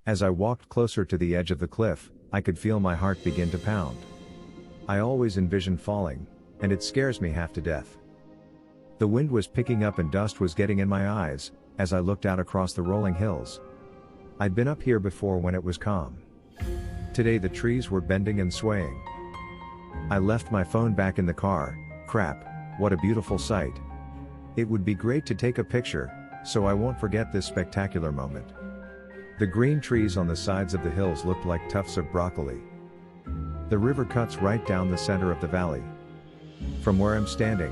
As I walked closer to the edge of the cliff, I could feel my heart begin to pound. I always envision falling, and it scares me half to death. The wind was picking up and dust was getting in my eyes, as I looked out across the rolling hills. I'd been up here before when it was calm. Today the trees were bending and swaying. I left my phone back in the car. Crap, what a beautiful sight. It would be great to take a picture, so I won't forget this spectacular moment. The green trees on the sides of the hills looked like tufts of broccoli. The river cuts right down the center of the valley. From where I'm standing,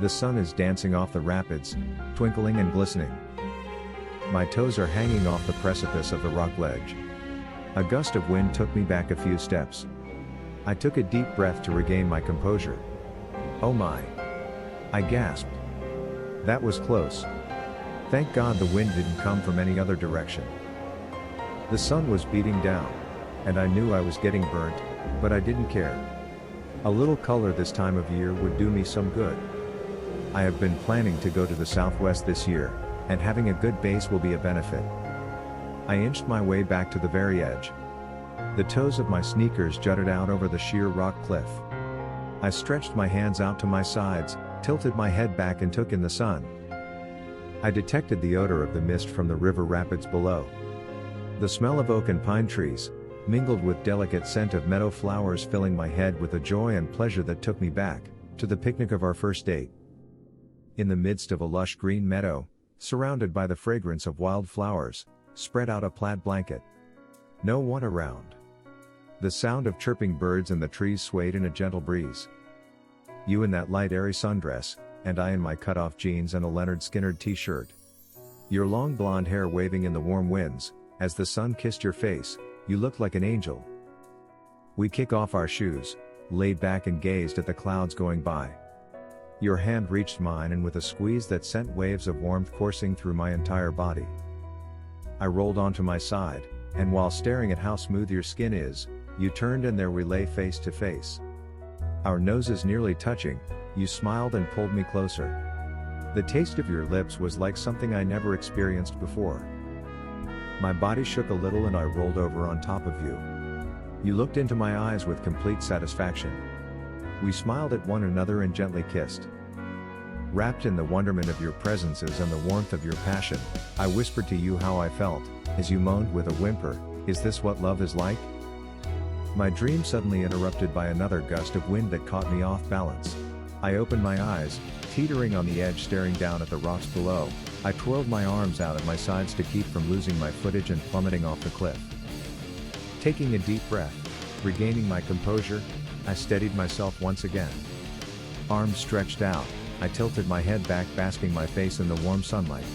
the sun is dancing off the rapids, twinkling and glistening. My toes are hanging off the precipice of the rock ledge. A gust of wind took me back a few steps. I took a deep breath to regain my composure. Oh my! I gasped. That was close. Thank God the wind didn't come from any other direction. The sun was beating down, and I knew I was getting burnt, but I didn't care. A little color this time of year would do me some good. I have been planning to go to the southwest this year, and having a good base will be a benefit. I inched my way back to the very edge. The toes of my sneakers jutted out over the sheer rock cliff. I stretched my hands out to my sides, tilted my head back and took in the sun. I detected the odor of the mist from the river rapids below. The smell of oak and pine trees, mingled with delicate scent of meadow flowers, filling my head with a joy and pleasure that took me back to the picnic of our first date. In the midst of a lush green meadow, surrounded by the fragrance of wild flowers, spread out a plaid blanket. No one around. The sound of chirping birds and the trees swayed in a gentle breeze. You in that light airy sundress, and I in my cut-off jeans and a Leonard Skinner t-shirt. Your long blonde hair waving in the warm winds, as the sun kissed your face, you looked like an angel. We kick off our shoes, laid back and gazed at the clouds going by. Your hand reached mine and with a squeeze that sent waves of warmth coursing through my entire body. I rolled onto my side, and while staring at how smooth your skin is, you turned and there we lay face to face. Our noses nearly touching, you smiled and pulled me closer. The taste of your lips was like something I never experienced before. My body shook a little and I rolled over on top of you. You looked into my eyes with complete satisfaction. We smiled at one another and gently kissed. Wrapped in the wonderment of your presences and the warmth of your passion, I whispered to you how I felt, as you moaned with a whimper, "Is this what love is like?" My dream suddenly interrupted by another gust of wind that caught me off balance. I opened my eyes, teetering on the edge staring down at the rocks below. I twirled my arms out at my sides to keep from losing my footage and plummeting off the cliff. Taking a deep breath, regaining my composure, I steadied myself once again. Arms stretched out, I tilted my head back, basking my face in the warm sunlight.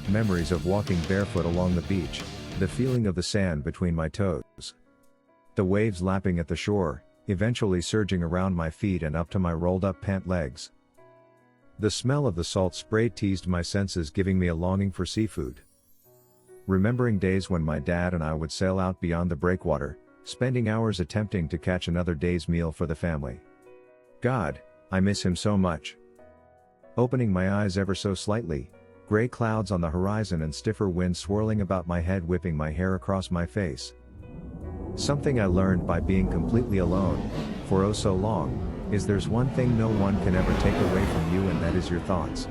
Memories of walking barefoot along the beach, the feeling of the sand between my toes. The waves lapping at the shore, eventually surging around my feet and up to my rolled up pant legs. The smell of the salt spray teased my senses, giving me a longing for seafood. Remembering days when my dad and I would sail out beyond the breakwater, spending hours attempting to catch another day's meal for the family. God, I miss him so much. Opening my eyes ever so slightly, gray clouds on the horizon and stiffer wind swirling about my head, whipping my hair across my face. Something I learned by being completely alone, for oh so long, is there's one thing no one can ever take away from you, and that is your thoughts.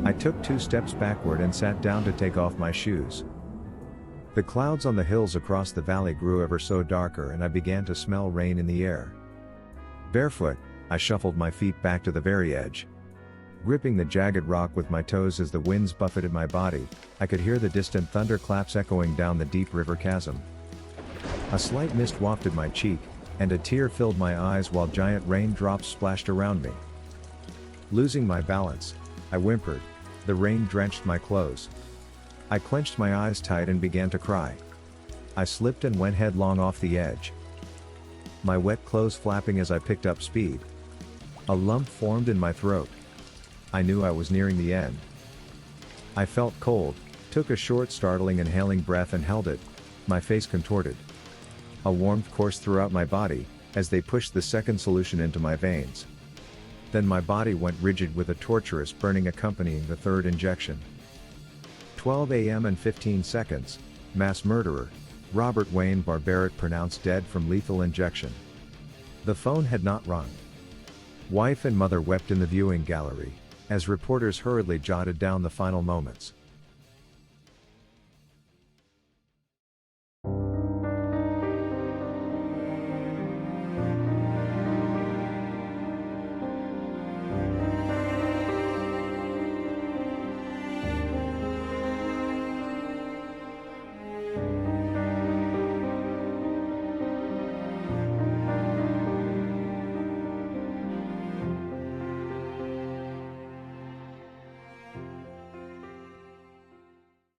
I took 2 steps backward and sat down to take off my shoes. The clouds on the hills across the valley grew ever so darker and I began to smell rain in the air. Barefoot, I shuffled my feet back to the very edge. Gripping the jagged rock with my toes as the winds buffeted my body, I could hear the distant thunderclaps echoing down the deep river chasm. A slight mist wafted my cheek, and a tear filled my eyes while giant raindrops splashed around me. Losing my balance, I whimpered. The rain drenched my clothes. I clenched my eyes tight and began to cry. I slipped and went headlong off the edge. My wet clothes flapping as I picked up speed. A lump formed in my throat. I knew I was nearing the end. I felt cold, took a short startling inhaling breath and held it, my face contorted. A warmth coursed throughout my body, as they pushed the second solution into my veins. Then my body went rigid with a torturous burning accompanying the third injection. 12 a.m. and 15 seconds, Mass murderer, Robert Wayne Barbarett pronounced dead from lethal injection. The phone had not rung. Wife and mother wept in the viewing gallery, as reporters hurriedly jotted down the final moments.